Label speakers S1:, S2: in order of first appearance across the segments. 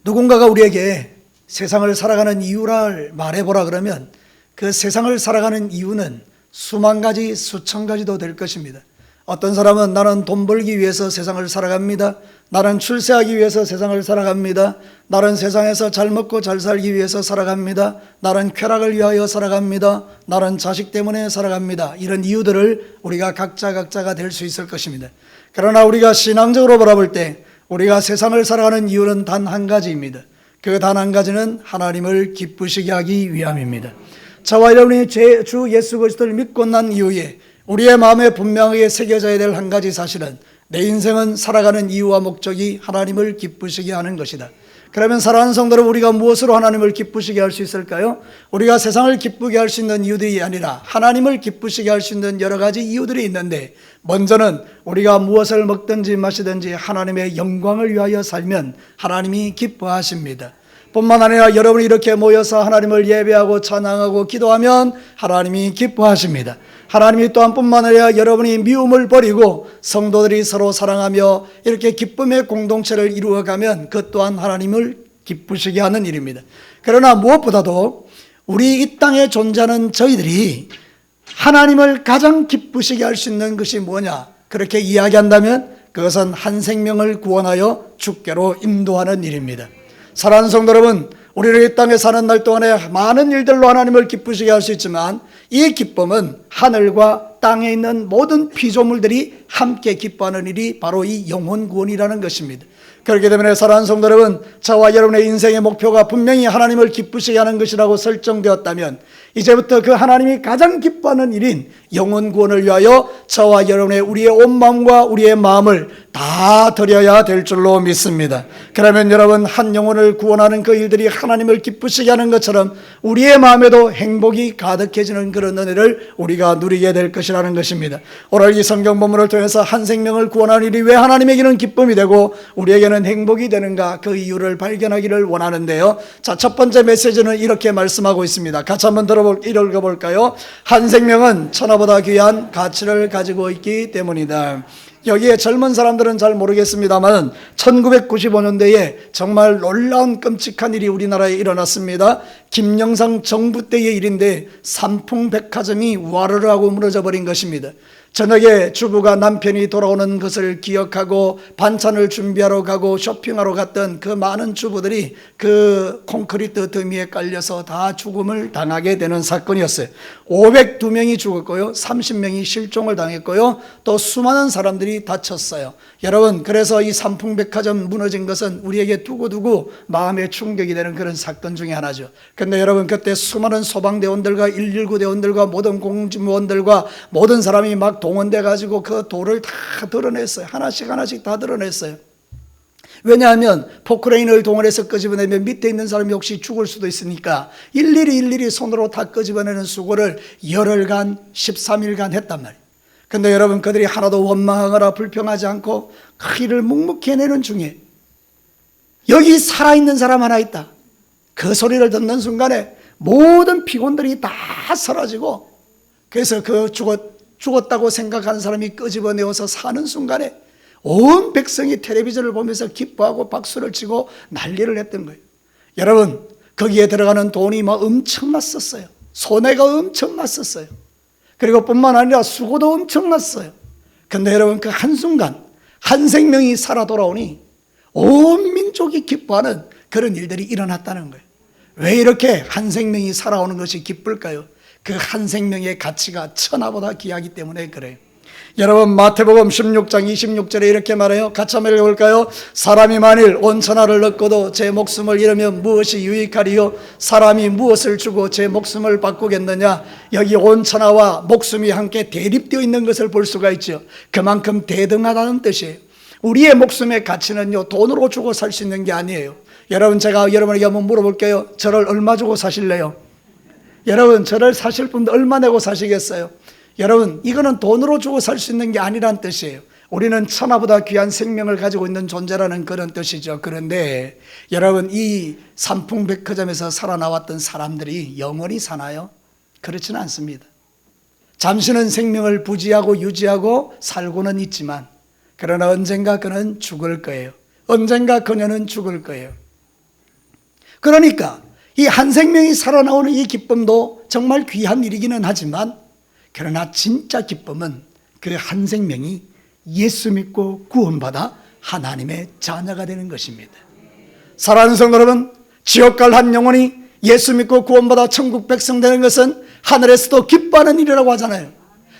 S1: 누군가가 우리에게 세상을 살아가는 이유를 말해보라 그러면 그 세상을 살아가는 이유는 수만 가지, 수천 가지도 될 것입니다. 어떤 사람은 나는 돈 벌기 위해서 세상을 살아갑니다. 나는 출세하기 위해서 세상을 살아갑니다. 나는 세상에서 잘 먹고 잘 살기 위해서 살아갑니다. 나는 쾌락을 위하여 살아갑니다. 나는 자식 때문에 살아갑니다. 이런 이유들을 우리가 각자가 될 수 있을 것입니다. 그러나 우리가 신앙적으로 바라볼 때 우리가 세상을 살아가는 이유는 단 한 가지입니다. 그 단 한 가지는 하나님을 기쁘시게 하기 위함입니다. 저와 여러분이 주 예수 그리스도를 믿고 난 이후에 우리의 마음에 분명하게 새겨져야 될 한 가지 사실은 내 인생은 살아가는 이유와 목적이 하나님을 기쁘시게 하는 것이다. 그러면 사랑하는 성도들, 우리가 무엇으로 하나님을 기쁘시게 할 수 있을까요? 우리가 세상을 기쁘게 할 수 있는 이유들이 아니라 하나님을 기쁘시게 할 수 있는 여러 가지 이유들이 있는데, 먼저는 우리가 무엇을 먹든지 마시든지 하나님의 영광을 위하여 살면 하나님이 기뻐하십니다. 뿐만 아니라 여러분이 이렇게 모여서 하나님을 예배하고 찬양하고 기도하면 하나님이 기뻐하십니다. 하나님이 또한 뿐만 아니라 여러분이 미움을 버리고 성도들이 서로 사랑하며 이렇게 기쁨의 공동체를 이루어가면 그것 또한 하나님을 기쁘시게 하는 일입니다. 그러나 무엇보다도 우리 이 땅에 존재하는 저희들이 하나님을 가장 기쁘시게 할 수 있는 것이 뭐냐, 그렇게 이야기한다면 그것은 한 생명을 구원하여 주께로 인도하는 일입니다. 사랑하는 성도 여러분, 우리를 이 땅에 사는 날 동안에 많은 일들로 하나님을 기쁘시게 할 수 있지만 이 기쁨은 하늘과 땅에 있는 모든 피조물들이 함께 기뻐하는 일이 바로 이 영혼 구원이라는 것입니다. 그렇기 때문에 사랑하는 성도 여러분, 저와 여러분의 인생의 목표가 분명히 하나님을 기쁘시게 하는 것이라고 설정되었다면 이제부터 그 하나님이 가장 기뻐하는 일인 영혼 구원을 위하여 저와 여러분의 우리의 온 마음과 우리의 마음을 다 드려야 될 줄로 믿습니다. 그러면 여러분, 한 영혼을 구원하는 그 일들이 하나님을 기쁘시게 하는 것처럼 우리의 마음에도 행복이 가득해지는 그런 은혜를 우리가 누리게 될 것이라는 것입니다. 오늘 이 성경 본문을 통해서 한 생명을 구원하는 일이 왜 하나님에게는 기쁨이 되고 우리에게는 행복이 되는가, 그 이유를 발견하기를 원하는데요. 자, 첫 번째 메시지는 이렇게 말씀하고 있습니다. 같이 한번 읽어볼까요? 한 생명은 천하보다 귀한 가치를 가지고 있기 때문이다. 여기에 젊은 사람들은 잘 모르겠습니다만 1995년도에 정말 놀라운 끔찍한 일이 우리나라에 일어났습니다. 김영삼 정부 때의 일인데 삼풍백화점이 와르르 하고 무너져 버린 것입니다. 저녁에 주부가 남편이 돌아오는 것을 기억하고 반찬을 준비하러 가고 쇼핑하러 갔던 그 많은 주부들이 그 콘크리트 더미에 깔려서 다 죽음을 당하게 되는 사건이었어요. 502명이 죽었고요, 30명이 실종을 당했고요, 또 수많은 사람들이 다쳤어요. 여러분, 그래서 이 삼풍백화점 무너진 것은 우리에게 두고두고 마음에 충격이 되는 그런 사건 중에 하나죠. 근데 여러분, 그때 수많은 소방대원들과 119 대원들과 모든 공무원들과 모든 사람이 막 동원돼 가지고 그 돌을 다 드러냈어요. 하나씩 다 드러냈어요. 왜냐하면 포크레인을 동원해서 끄집어내면 밑에 있는 사람이 혹시 죽을 수도 있으니까 일일이 손으로 다 끄집어내는 수고를 열흘간 13일간 했단 말이에요. 근데 여러분, 그들이 하나도 원망하거나 불평하지 않고 그 일을 묵묵히 해내는 중에 여기 살아있는 사람 하나 있다, 그 소리를 듣는 순간에 모든 피곤들이 다 사라지고, 그래서 그 죽었다고 생각하는 사람이 끄집어내어서 사는 순간에 온 백성이 텔레비전을 보면서 기뻐하고 박수를 치고 난리를 했던 거예요. 여러분, 거기에 들어가는 돈이 막 엄청났었어요. 손해가 엄청났었어요. 그리고 뿐만 아니라 수고도 엄청났어요. 근데 여러분, 그 한순간 한 생명이 살아 돌아오니 온 민족이 기뻐하는 그런 일들이 일어났다는 거예요. 왜 이렇게 한 생명이 살아오는 것이 기쁠까요? 그 한 생명의 가치가 천하보다 귀하기 때문에 그래요. 여러분, 마태복음 16장 26절에 이렇게 말해요. 같이 한번 읽어볼까요? 사람이 만일 온 천하를 얻고도 제 목숨을 잃으면 무엇이 유익하리요? 사람이 무엇을 주고 제 목숨을 바꾸겠느냐? 여기 온 천하와 목숨이 함께 대립되어 있는 것을 볼 수가 있죠. 그만큼 대등하다는 뜻이에요. 우리의 목숨의 가치는요, 돈으로 주고 살 수 있는 게 아니에요. 여러분, 제가 여러분에게 한번 물어볼게요. 저를 얼마 주고 사실래요? 여러분, 저를 사실 분들 얼마 내고 사시겠어요? 여러분, 이거는 돈으로 주고 살 수 있는 게 아니란 뜻이에요. 우리는 천하보다 귀한 생명을 가지고 있는 존재라는 그런 뜻이죠. 그런데 여러분, 이 삼풍백화점에서 살아나왔던 사람들이 영원히 사나요? 그렇지는 않습니다. 잠시는 생명을 부지하고 유지하고 살고는 있지만, 그러나 언젠가 그는 죽을 거예요. 언젠가 그녀는 죽을 거예요. 그러니까 이 한 생명이 살아나오는 이 기쁨도 정말 귀한 일이기는 하지만, 그러나 진짜 기쁨은 그 한 생명이 예수 믿고 구원받아 하나님의 자녀가 되는 것입니다. 사랑하는 성도 여러분, 지옥 갈 한 영혼이 예수 믿고 구원받아 천국 백성 되는 것은 하늘에서도 기뻐하는 일이라고 하잖아요.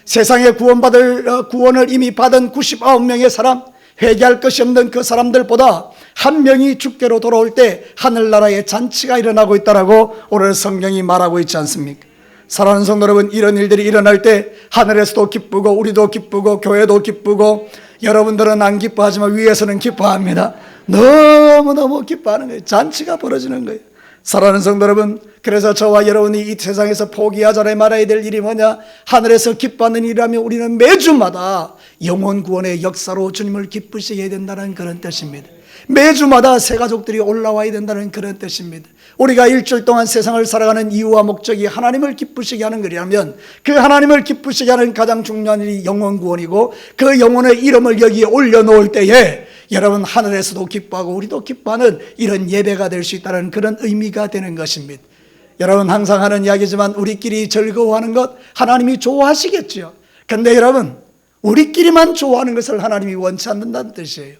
S1: 세상에 구원을 이미 받은 99명의 사람, 회개할 것이 없는 그 사람들보다 한 명이 주께로 돌아올 때 하늘나라의 잔치가 일어나고 있다라고 오늘 성경이 말하고 있지 않습니까? 사랑하는 성도 여러분, 이런 일들이 일어날 때 하늘에서도 기쁘고 우리도 기쁘고 교회도 기쁘고, 여러분들은 안 기뻐하지만 위에서는 기뻐합니다. 너무너무 기뻐하는 거예요. 잔치가 벌어지는 거예요. 사랑하는 성도 여러분, 그래서 저와 여러분이 이 세상에서 포기하자라 말아야 될 일이 뭐냐? 하늘에서 기뻐하는 일이라면 우리는 매주마다 영혼 구원의 역사로 주님을 기쁘시게 해야 된다는 그런 뜻입니다. 매주마다 새 가족들이 올라와야 된다는 그런 뜻입니다. 우리가 일주일 동안 세상을 살아가는 이유와 목적이 하나님을 기쁘시게 하는 것이라면, 그 하나님을 기쁘시게 하는 가장 중요한 일이 영혼 구원이고, 그 영혼의 이름을 여기에 올려놓을 때에 여러분 하늘에서도 기뻐하고 우리도 기뻐하는 이런 예배가 될 수 있다는 그런 의미가 되는 것입니다. 여러분, 항상 하는 이야기지만 우리끼리 즐거워하는 것 하나님이 좋아하시겠죠. 그런데 여러분, 우리끼리만 좋아하는 것을 하나님이 원치 않는다는 뜻이에요.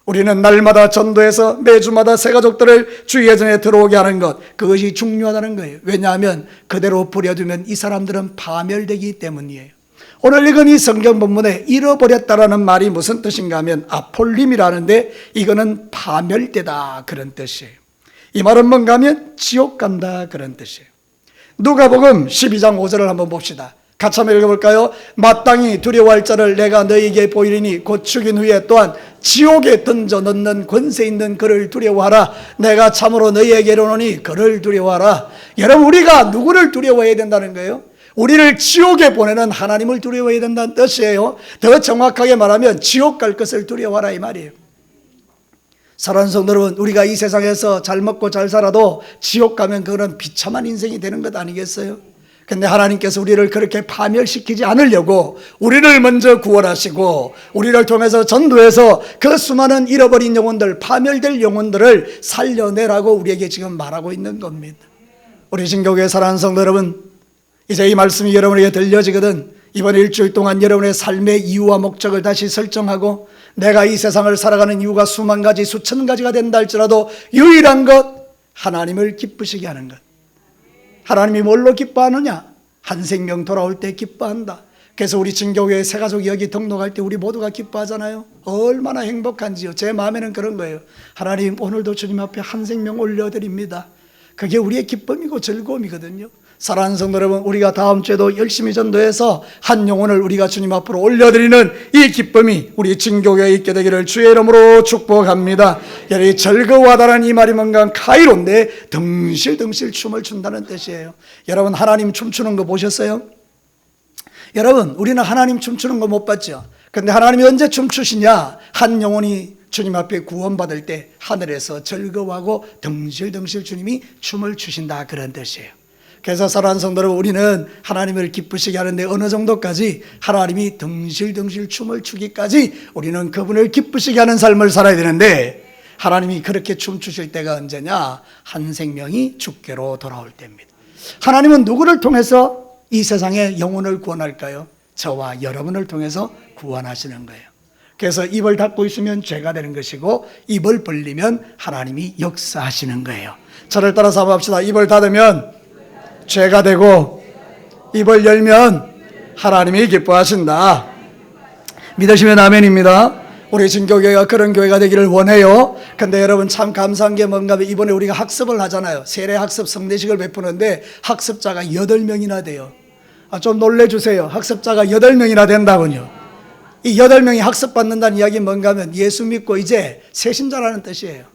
S1: 우리는 날마다 전도해서 매주마다 새 가족들을 주의 예전에 들어오게 하는 것, 그것이 중요하다는 거예요. 왜냐하면 그대로 버려두면 이 사람들은 파멸되기 때문이에요. 오늘 읽은 이 성경 본문에 잃어버렸다라는 말이 무슨 뜻인가 하면 아폴림이라는데, 이거는 파멸되다 그런 뜻이에요. 이 말은 뭔가 하면 지옥 간다 그런 뜻이에요. 누가복음 12장 5절을 한번 봅시다. 같이 한번 읽어볼까요? 마땅히 두려워할 자를 내가 너희에게 보이리니 곧 죽인 후에 또한 지옥에 던져 넣는 권세 있는 그를 두려워하라. 내가 참으로 너희에게 이르노니 그를 두려워하라. 여러분, 우리가 누구를 두려워해야 된다는 거예요? 우리를 지옥에 보내는 하나님을 두려워해야 된다는 뜻이에요. 더 정확하게 말하면 지옥 갈 것을 두려워하라 이 말이에요. 사랑하는 성도 여러분, 우리가 이 세상에서 잘 먹고 잘 살아도 지옥 가면 그거는 비참한 인생이 되는 것 아니겠어요? 근데 하나님께서 우리를 그렇게 파멸시키지 않으려고 우리를 먼저 구원하시고, 우리를 통해서 전도해서 그 수많은 잃어버린 영혼들, 파멸될 영혼들을 살려내라고 우리에게 지금 말하고 있는 겁니다. 우리 신교교회 사랑하는 성도 여러분, 이제 이 말씀이 여러분에게 들려지거든 이번 일주일 동안 여러분의 삶의 이유와 목적을 다시 설정하고, 내가 이 세상을 살아가는 이유가 수만 가지 수천 가지가 된다 할지라도 유일한 것, 하나님을 기쁘시게 하는 것. 하나님이 뭘로 기뻐하느냐? 한 생명 돌아올 때 기뻐한다. 그래서 우리 진교회의 새가족이 여기 등록할 때 우리 모두가 기뻐하잖아요. 얼마나 행복한지요. 제 마음에는 그런 거예요. 하나님, 오늘도 주님 앞에 한 생명 올려드립니다. 그게 우리의 기쁨이고 즐거움이거든요. 사랑하는 성도 여러분, 우리가 다음 주에도 열심히 전도해서 한 영혼을 우리가 주님 앞으로 올려드리는 이 기쁨이 우리 진교회에 있게 되기를 주의 이름으로 축복합니다. 여러분이 즐거워하다는 이 말이 뭔가 카이로인데 덩실덩실 춤을 춘다는 뜻이에요. 여러분, 하나님 춤추는 거 보셨어요? 여러분, 우리는 하나님 춤추는 거 못 봤죠? 근데 하나님이 언제 춤추시냐? 한 영혼이 주님 앞에 구원받을 때 하늘에서 즐거워하고 덩실덩실 주님이 춤을 추신다 그런 뜻이에요. 그래서 사랑하는 성도 여러분, 우리는 하나님을 기쁘시게 하는데 어느 정도까지? 하나님이 덩실덩실 춤을 추기까지 우리는 그분을 기쁘시게 하는 삶을 살아야 되는데, 하나님이 그렇게 춤추실 때가 언제냐? 한 생명이 주께로 돌아올 때입니다. 하나님은 누구를 통해서 이 세상에 영혼을 구원할까요? 저와 여러분을 통해서 구원하시는 거예요. 그래서 입을 닫고 있으면 죄가 되는 것이고, 입을 벌리면 하나님이 역사하시는 거예요. 저를 따라서 한번 합시다. 입을 닫으면 죄가 되고, 입을 열면 하나님이 기뻐하신다. 믿으시면 아멘입니다. 우리 진교교회가 그런 교회가 되기를 원해요. 근데 여러분, 참 감사한 게 뭔가 하면 이번에 우리가 학습을 하잖아요. 세례학습 성례식을 베푸는데 학습자가 8명이나 돼요. 좀 놀래주세요. 학습자가 8명이나 된다군요. 이 8명이 학습받는다는 이야기는 뭔가 하면 예수 믿고 이제 새신자라는 뜻이에요.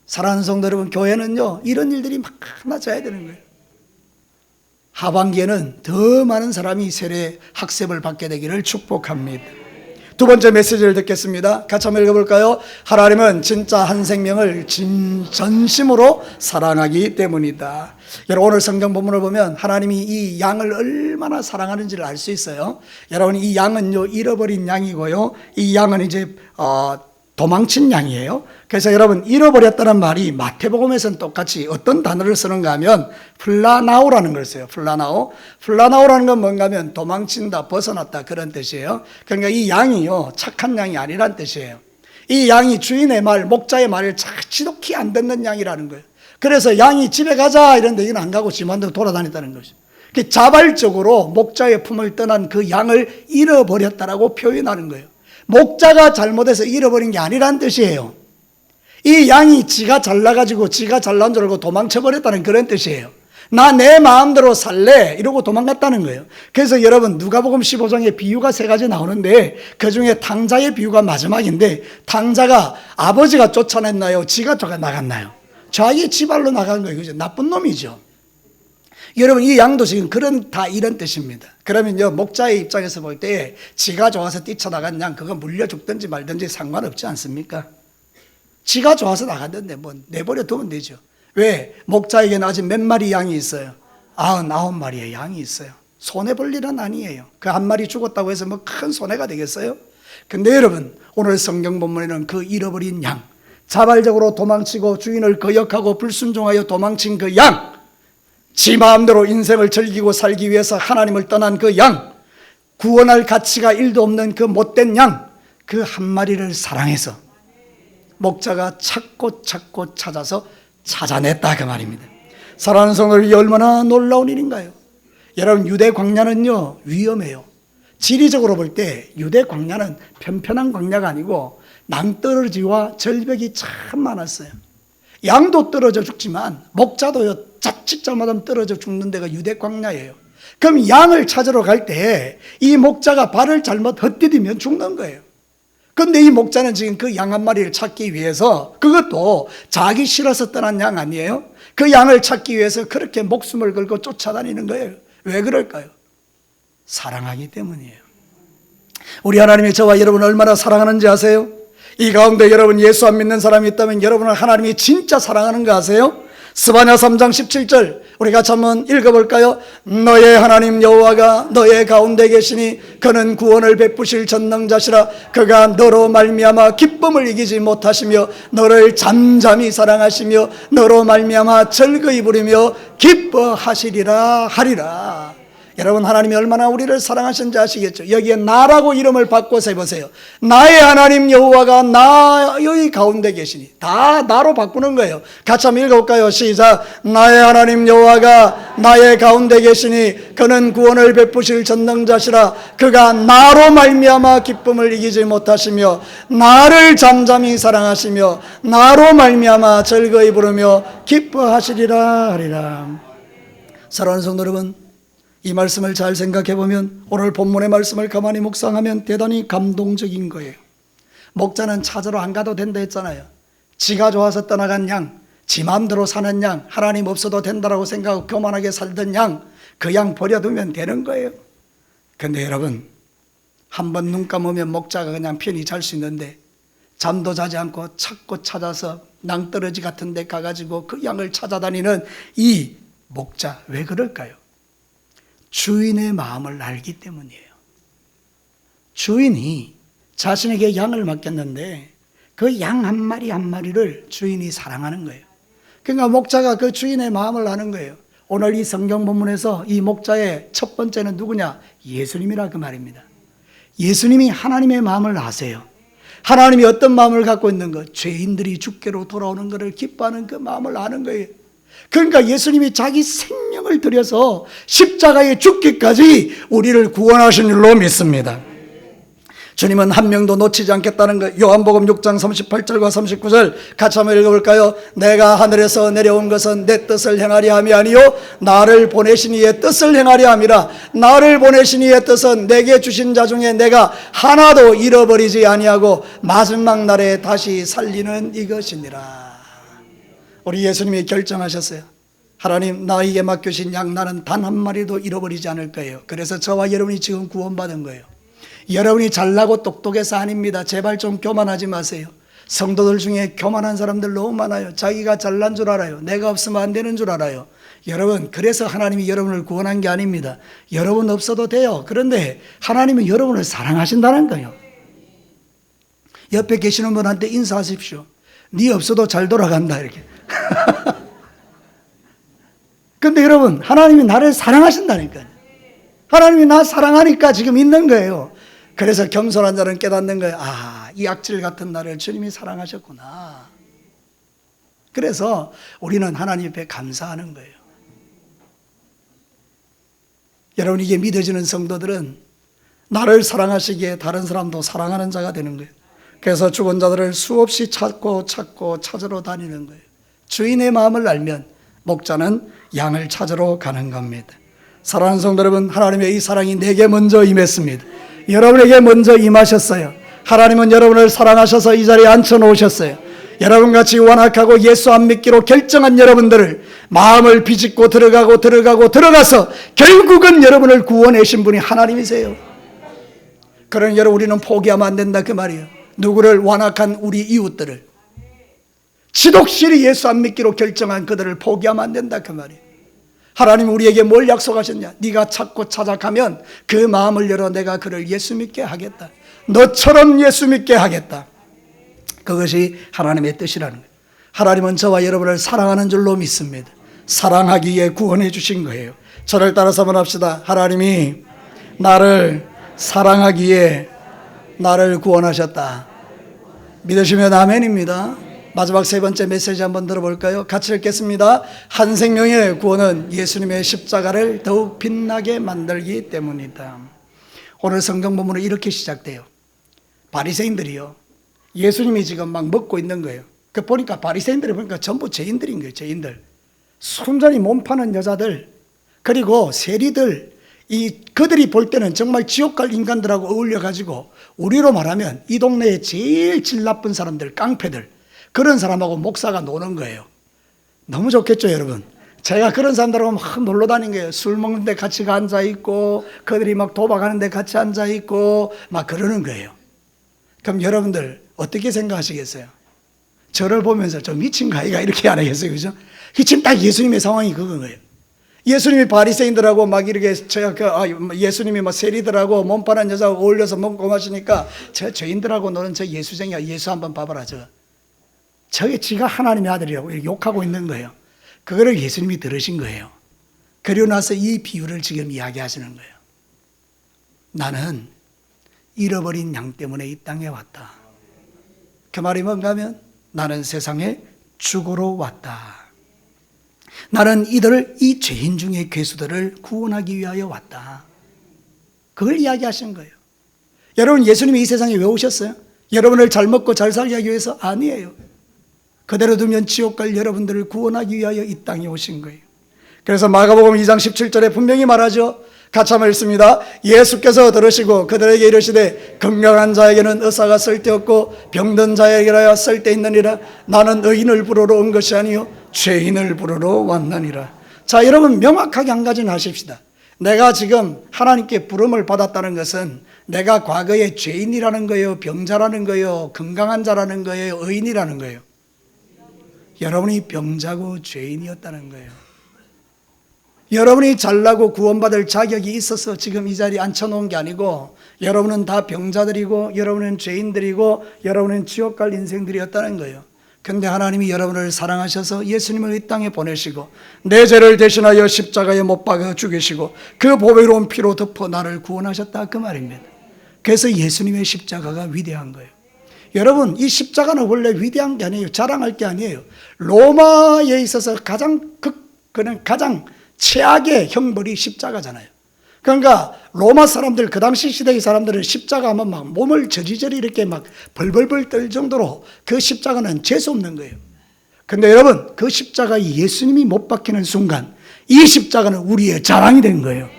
S1: 사랑하는 성도 여러분, 교회는요 이런 일들이 많아져야 되는 거예요. 하반기에는 더 많은 사람이 세례 학습을 받게 되기를 축복합니다. 두 번째 메시지를 듣겠습니다. 같이 한번 읽어볼까요? 하나님은 진짜 한 생명을 전심으로 사랑하기 때문이다. 여러분, 오늘 성경 본문을 보면 하나님이 이 양을 얼마나 사랑하는지를 알 수 있어요. 여러분, 이 양은요 잃어버린 양이고요, 이 양은 이제 도망친 양이에요. 그래서 여러분 잃어버렸다는 말이 마태복음에서는 똑같이 어떤 단어를 쓰는가 하면 플라나오라는 걸 써요. 플라나오라는 건 뭔가 하면 도망친다, 벗어났다 그런 뜻이에요. 그러니까 이 양이요 착한 양이 아니란 뜻이에요. 이 양이 주인의 말, 목자의 말을 지독히 안 듣는 양이라는 거예요. 그래서 양이 집에 가자 이런데 이건 안 가고 지만대로 돌아다녔다는 거죠. 자발적으로 목자의 품을 떠난 그 양을 잃어버렸다라고 표현하는 거예요. 목자가 잘못해서 잃어버린 게 아니란 뜻이에요. 이 양이 지가 잘나가지고 지가 잘난 줄 알고 도망쳐버렸다는 그런 뜻이에요. 나 내 마음대로 살래 이러고 도망갔다는 거예요. 그래서 여러분 누가복음 15장에 비유가 3가지 나오는데 그중에 탕자의 비유가 마지막인데 탕자가 아버지가 쫓아냈나요? 지가 나갔나요? 자기 지발로 나간 거예요. 그죠? 나쁜 놈이죠. 여러분 이 양도 지금 다 이런 뜻입니다. 그러면요 목자의 입장에서 볼 때 지가 좋아서 뛰쳐나간 양 그거 물려 죽든지 말든지 상관없지 않습니까? 지가 좋아서 나갔는데 뭐 내버려 두면 되죠. 왜? 목자에게는 아직 몇 마리 양이 있어요? 99마리의 양이 있어요. 손해볼 일은 아니에요. 그 한 마리 죽었다고 해서 뭐 큰 손해가 되겠어요? 근데 여러분 오늘 성경 본문에는 그 잃어버린 양, 자발적으로 도망치고 주인을 거역하고 불순종하여 도망친 그 양, 지 마음대로 인생을 즐기고 살기 위해서 하나님을 떠난 그 양, 구원할 가치가 1도 없는 그 못된 양, 그 한 마리를 사랑해서 목자가 찾고 찾아서 찾아냈다 그 말입니다. 사랑하는 성도들, 얼마나 놀라운 일인가요? 여러분 유대 광야는요 위험해요. 지리적으로 볼 때 유대 광야는 편편한 광야가 아니고 낭떠러지와 절벽이 참 많았어요. 양도 떨어져 죽지만 목자도요 자칫 잘못하면 떨어져 죽는 데가 유대 광야예요. 그럼 양을 찾으러 갈 때 이 목자가 발을 잘못 헛디디면 죽는 거예요. 그런데 이 목자는 지금 그 양 한 마리를 찾기 위해서, 그것도 자기 싫어서 떠난 양 아니에요? 그 양을 찾기 위해서 그렇게 목숨을 걸고 쫓아다니는 거예요. 왜 그럴까요? 사랑하기 때문이에요. 우리 하나님이 저와 여러분을 얼마나 사랑하는지 아세요? 이 가운데 여러분 예수 안 믿는 사람이 있다면 여러분을 하나님이 진짜 사랑하는 거 아세요? 스바냐 3장 17절 우리 같이 한번 읽어볼까요? 너의 하나님 여호와가 너의 가운데 계시니 그는 구원을 베푸실 전능자시라. 그가 너로 말미암아 기쁨을 이기지 못하시며 너를 잠잠히 사랑하시며 너로 말미암아 즐거이 부리며 기뻐하시리라 하리라. 여러분 하나님이 얼마나 우리를 사랑하신지 아시겠죠? 여기에 나라고 이름을 바꿔서 해보세요. 나의 하나님 여호와가 나의 가운데 계시니. 다 나로 바꾸는 거예요. 같이 한번 읽어볼까요? 시작. 나의 하나님 여호와가 나의 가운데 계시니 그는 구원을 베푸실 전능자시라. 그가 나로 말미암아 기쁨을 이기지 못하시며 나를 잠잠히 사랑하시며 나로 말미암아 즐거이 부르며 기뻐하시리라 하리라. 사랑하는 성도 여러분, 이 말씀을 잘 생각해 보면 오늘 본문의 말씀을 가만히 묵상하면 대단히 감동적인 거예요. 목자는 찾으러 안 가도 된다 했잖아요. 지가 좋아서 떠나간 양, 지 마음대로 사는 양, 하나님 없어도 된다라고 생각하고 교만하게 살던 양, 그 양 버려두면 되는 거예요. 근데 여러분, 한번 눈 감으면 목자가 그냥 편히 잘 수 있는데 잠도 자지 않고 찾고 찾아서 낭떠러지 같은 데 가가지고 그 양을 찾아다니는 이 목자, 왜 그럴까요? 주인의 마음을 알기 때문이에요. 주인이 자신에게 양을 맡겼는데 그 양 한 마리 한 마리를 주인이 사랑하는 거예요. 그러니까 목자가 그 주인의 마음을 아는 거예요. 오늘 이 성경 본문에서 이 목자의 첫 번째는 누구냐? 예수님이라 그 말입니다. 예수님이 하나님의 마음을 아세요. 하나님이 어떤 마음을 갖고 있는 것? 죄인들이 주께로 돌아오는 것을 기뻐하는 그 마음을 아는 거예요. 그러니까 예수님이 자기 생명을 들여서 십자가에 죽기까지 우리를 구원하신 줄로 믿습니다. 주님은 한 명도 놓치지 않겠다는 것. 요한복음 6장 38절과 39절 같이 한번 읽어볼까요? 내가 하늘에서 내려온 것은 내 뜻을 행하려 함이 아니요 나를 보내신 이의 뜻을 행하려 함이라. 나를 보내신 이의 뜻은 내게 주신 자 중에 내가 하나도 잃어버리지 아니하고 마지막 날에 다시 살리는 이것이니라. 우리 예수님이 결정하셨어요. 하나님, 나에게 맡겨신 양 나는 단 한 마리도 잃어버리지 않을 거예요. 그래서 저와 여러분이 지금 구원받은 거예요. 여러분이 잘나고 똑똑해서 아닙니다. 제발 좀 교만하지 마세요. 성도들 중에 교만한 사람들 너무 많아요. 자기가 잘난 줄 알아요. 내가 없으면 안 되는 줄 알아요. 여러분, 그래서 하나님이 여러분을 구원한 게 아닙니다. 여러분 없어도 돼요. 그런데 하나님은 여러분을 사랑하신다는 거예요. 옆에 계시는 분한테 인사하십시오. 네 없어도 잘 돌아간다 이렇게. 근데 여러분, 하나님이 나를 사랑하신다니까요. 하나님이 나 사랑하니까 지금 있는 거예요. 그래서 겸손한 자는 깨닫는 거예요. 아, 이 악질 같은 나를 주님이 사랑하셨구나. 그래서 우리는 하나님 앞에 감사하는 거예요. 여러분, 이게 믿어지는 성도들은 나를 사랑하시기에 다른 사람도 사랑하는 자가 되는 거예요. 그래서 죽은 자들을 수없이 찾고 찾으러 다니는 거예요. 주인의 마음을 알면 목자는 양을 찾으러 가는 겁니다. 사랑하는 성도 여러분, 하나님의 이 사랑이 내게 먼저 임했습니다. 여러분에게 먼저 임하셨어요. 하나님은 여러분을 사랑하셔서 이 자리에 앉혀놓으셨어요. 여러분같이 완악하고 예수 안 믿기로 결정한 여러분들을 마음을 비집고 들어가서 결국은 여러분을 구원하신 분이 하나님이세요. 그러니 여러분, 우리는 포기하면 안 된다 그 말이에요. 누구를? 완악한 우리 이웃들을, 지독실히 예수 안 믿기로 결정한 그들을 포기하면 안 된다 그 말이에요. 하나님 우리에게 뭘 약속하셨냐? 네가 찾고 찾아가면 그 마음을 열어 내가 그를 예수 믿게 하겠다. 너처럼 예수 믿게 하겠다. 그것이 하나님의 뜻이라는 거예요. 하나님은 저와 여러분을 사랑하는 줄로 믿습니다. 사랑하기에 구원해 주신 거예요. 저를 따라서 한번 합시다. 하나님이 나를 사랑하기에 나를 구원하셨다. 믿으시면 아멘입니다. 마지막 세 번째 메시지 한번 들어볼까요? 같이 읽겠습니다. 한 생명의 구원은 예수님의 십자가를 더욱 빛나게 만들기 때문이다. 오늘 성경 본문은 이렇게 시작돼요. 바리새인들이요, 예수님이 지금 막 먹고 있는 거예요. 그 보니까 바리새인들이 보니까 전부 죄인들인 거예요. 죄인들, 순전히 몸 파는 여자들, 그리고 세리들, 그들이 볼 때는 정말 지옥 갈 인간들하고 어울려 가지고 우리로 말하면 이 동네에 제일 질 나쁜 사람들, 깡패들, 그런 사람하고 목사가 노는 거예요. 너무 좋겠죠 여러분? 제가 그런 사람들하고 막 놀러 다닌 거예요. 술 먹는데 같이 앉아있고, 그들이 막 도박하는데 같이 앉아있고 막 그러는 거예요. 그럼 여러분들 어떻게 생각하시겠어요? 저를 보면서 저 미친 거 아이가 이렇게 안 하겠어요, 그죠? 지금 딱 예수님의 상황이 그건 거예요. 예수님이 바리새인들하고 막 이렇게 예수님이 막 세리들하고 몸파는 여자하고 어울려서 먹고 마시니까 저 죄인들하고 노는 저 예수쟁이가 예수 한번 봐봐라, 저게 지가 하나님의 아들이라고 욕하고 있는 거예요. 그거를 예수님이 들으신 거예요. 그리고 나서 이 비유를 지금 이야기하시는 거예요. 나는 잃어버린 양 때문에 이 땅에 왔다. 그 말이 뭔가 하면 나는 세상에 죽으러 왔다. 나는 이 죄인 중의 괴수들을 구원하기 위하여 왔다. 그걸 이야기하신 거예요. 여러분, 예수님이 이 세상에 왜 오셨어요? 여러분을 잘 먹고 잘 살게 하기 위해서? 아니에요. 그대로 두면 지옥 갈 여러분들을 구원하기 위하여 이 땅에 오신 거예요. 그래서 마가복음 2장 17절에 분명히 말하죠. 같이 한번 읽습니다. 예수께서 들으시고 그들에게 이르시되 건강한 자에게는 의사가 쓸데없고 병든 자에게라야 쓸데있느니라. 나는 의인을 부르러 온 것이 아니요 죄인을 부르러 왔느니라. 자, 여러분, 명확하게 한 가지는 하십시다. 내가 지금 하나님께 부름을 받았다는 것은 내가 과거에 죄인이라는 거예요, 병자라는 거예요, 건강한 자라는 거예요, 의인이라는 거예요? 여러분이 병자고 죄인이었다는 거예요. 여러분이 잘나고 구원받을 자격이 있어서 지금 이 자리에 앉혀놓은 게 아니고, 여러분은 다 병자들이고 여러분은 죄인들이고 여러분은 지옥 갈 인생들이었다는 거예요. 근데 하나님이 여러분을 사랑하셔서 예수님을 이 땅에 보내시고 내 죄를 대신하여 십자가에 못 박아 죽이시고 그 보배로운 피로 덮어 나를 구원하셨다, 그 말입니다. 그래서 예수님의 십자가가 위대한 거예요. 여러분, 이 십자가는 원래 위대한 게 아니에요. 자랑할 게 아니에요. 로마에 있어서 가장 최악의 형벌이 십자가잖아요. 그러니까 로마 사람들, 그 당시 시대의 사람들은 십자가 하면 막 몸을 저리저리 이렇게 막 벌벌벌 떨 정도로 그 십자가는 재수 없는 거예요. 근데 여러분, 그 십자가에 예수님이 못 박히는 순간 이 십자가는 우리의 자랑이 된 거예요.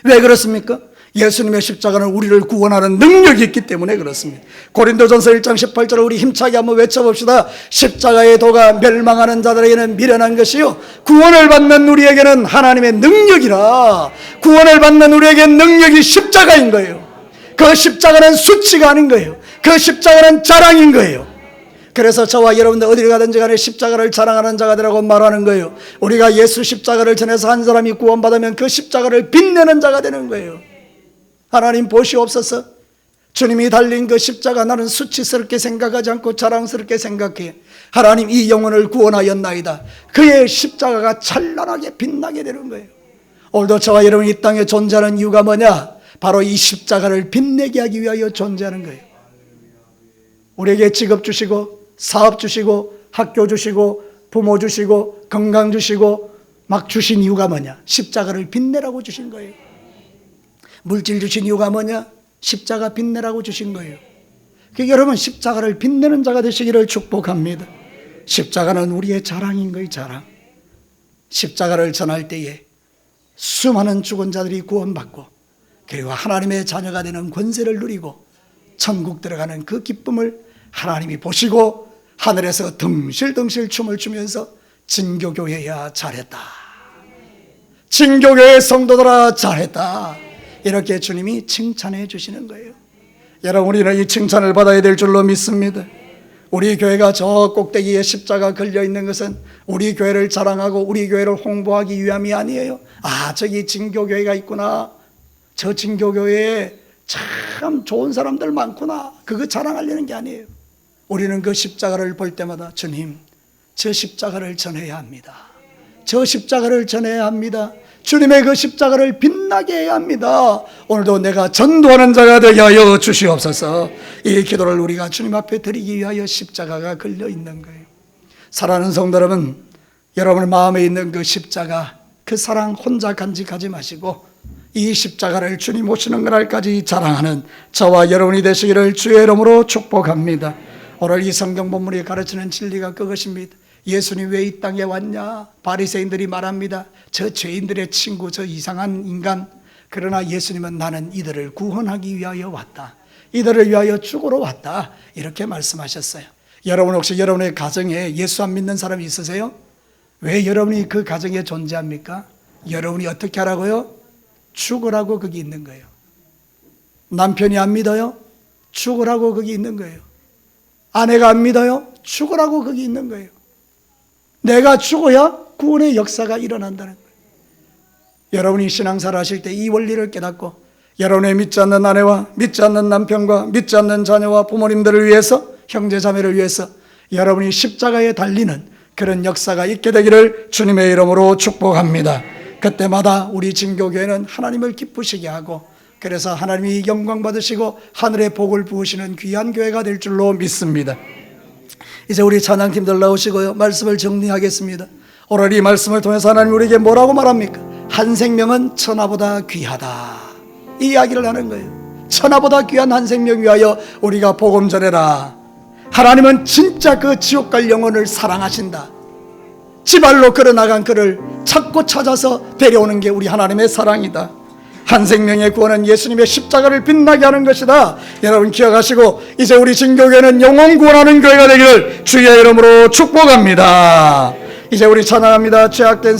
S1: 왜 그렇습니까? 예수님의 십자가는 우리를 구원하는 능력이 있기 때문에 그렇습니다. 고린도전서 1장 18절을 우리 힘차게 한번 외쳐봅시다. 십자가의 도가 멸망하는 자들에게는 미련한 것이요 구원을 받는 우리에게는 하나님의 능력이라. 구원을 받는 우리에게 능력이 십자가인 거예요. 그 십자가는 수치가 아닌 거예요. 그 십자가는 자랑인 거예요. 그래서 저와 여러분들 어디를 가든지 간에 십자가를 자랑하는 자가 되라고 말하는 거예요. 우리가 예수 십자가를 전해서 한 사람이 구원받으면 그 십자가를 빛내는 자가 되는 거예요. 하나님 보시옵소서. 주님이 달린 그 십자가 나는 수치스럽게 생각하지 않고 자랑스럽게 생각해. 하나님 이 영혼을 구원하였나이다. 그의 십자가가 찬란하게 빛나게 되는 거예요. 오늘도 저와 여러분이 이 땅에 존재하는 이유가 뭐냐? 바로 이 십자가를 빛내게 하기 위하여 존재하는 거예요. 우리에게 직업 주시고 사업 주시고 학교 주시고 부모 주시고 건강 주시고 막 주신 이유가 뭐냐? 십자가를 빛내라고 주신 거예요. 물질 주신 이유가 뭐냐? 십자가 빛내라고 주신 거예요. 그러니까 여러분 십자가를 빛내는 자가 되시기를 축복합니다. 십자가는 우리의 자랑인 거예요. 자랑. 십자가를 전할 때에 수많은 죽은 자들이 구원받고 그리고 하나님의 자녀가 되는 권세를 누리고 천국 들어가는 그 기쁨을 하나님이 보시고 하늘에서 덩실덩실 춤을 추면서 진교교회야 잘했다, 진교교회 성도들아 잘했다, 이렇게 주님이 칭찬해 주시는 거예요. 여러분 우리는 이 칭찬을 받아야 될 줄로 믿습니다. 우리 교회가 저 꼭대기에 십자가 걸려있는 것은 우리 교회를 자랑하고 우리 교회를 홍보하기 위함이 아니에요. 아, 저기 진교교회가 있구나, 저 진교교회에 참 좋은 사람들 많구나, 그거 자랑하려는 게 아니에요. 우리는 그 십자가를 볼 때마다 주님, 저 십자가를 전해야 합니다. 저 십자가를 전해야 합니다. 주님의 그 십자가를 빛나게 해야 합니다. 오늘도 내가 전도하는 자가 되게 하여 주시옵소서. 이 기도를 우리가 주님 앞에 드리기 위하여 십자가가 걸려 있는 거예요. 사랑하는 성도 여러분, 여러분 마음에 있는 그 십자가, 그 사랑 혼자 간직하지 마시고 이 십자가를 주님 오시는 그날까지 자랑하는 저와 여러분이 되시기를 주의 이름으로 축복합니다. 오늘 이 성경 본문이 가르치는 진리가 그것입니다. 예수님 왜 이 땅에 왔냐? 바리새인들이 말합니다. 저 죄인들의 친구, 저 이상한 인간. 그러나 예수님은 나는 이들을 구원하기 위하여 왔다, 이들을 위하여 죽으러 왔다, 이렇게 말씀하셨어요. 여러분 혹시 여러분의 가정에 예수 안 믿는 사람이 있으세요? 왜 여러분이 그 가정에 존재합니까? 여러분이 어떻게 하라고요? 죽으라고 거기 있는 거예요. 남편이 안 믿어요? 죽으라고 거기 있는 거예요. 아내가 안 믿어요? 죽으라고 거기 있는 거예요. 내가 죽어야 구원의 역사가 일어난다는 거예요. 여러분이 신앙생활 하실 때 이 원리를 깨닫고 여러분의 믿지 않는 아내와 믿지 않는 남편과 믿지 않는 자녀와 부모님들을 위해서, 형제자매를 위해서 여러분이 십자가에 달리는 그런 역사가 있게 되기를 주님의 이름으로 축복합니다. 그때마다 우리 진교교회는 하나님을 기쁘시게 하고, 그래서 하나님이 영광 받으시고 하늘의 복을 부으시는 귀한 교회가 될 줄로 믿습니다. 이제 우리 찬양팀들 나오시고요, 말씀을 정리하겠습니다. 오늘 이 말씀을 통해서 하나님 우리에게 뭐라고 말합니까? 한 생명은 천하보다 귀하다, 이 이야기를 하는 거예요. 천하보다 귀한 한 생명 위하여 우리가 복음 전해라. 하나님은 진짜 그 지옥 갈 영혼을 사랑하신다. 지발로 걸어나간 그를 찾고 찾아서 데려오는 게 우리 하나님의 사랑이다. 한 생명의 구원은 예수님의 십자가를 빛나게 하는 것이다. 여러분 기억하시고 이제 우리 진교교회는 영혼 구원하는 교회가 되기를 주의 이름으로 축복합니다. 이제 우리 찬양합니다. 죄악된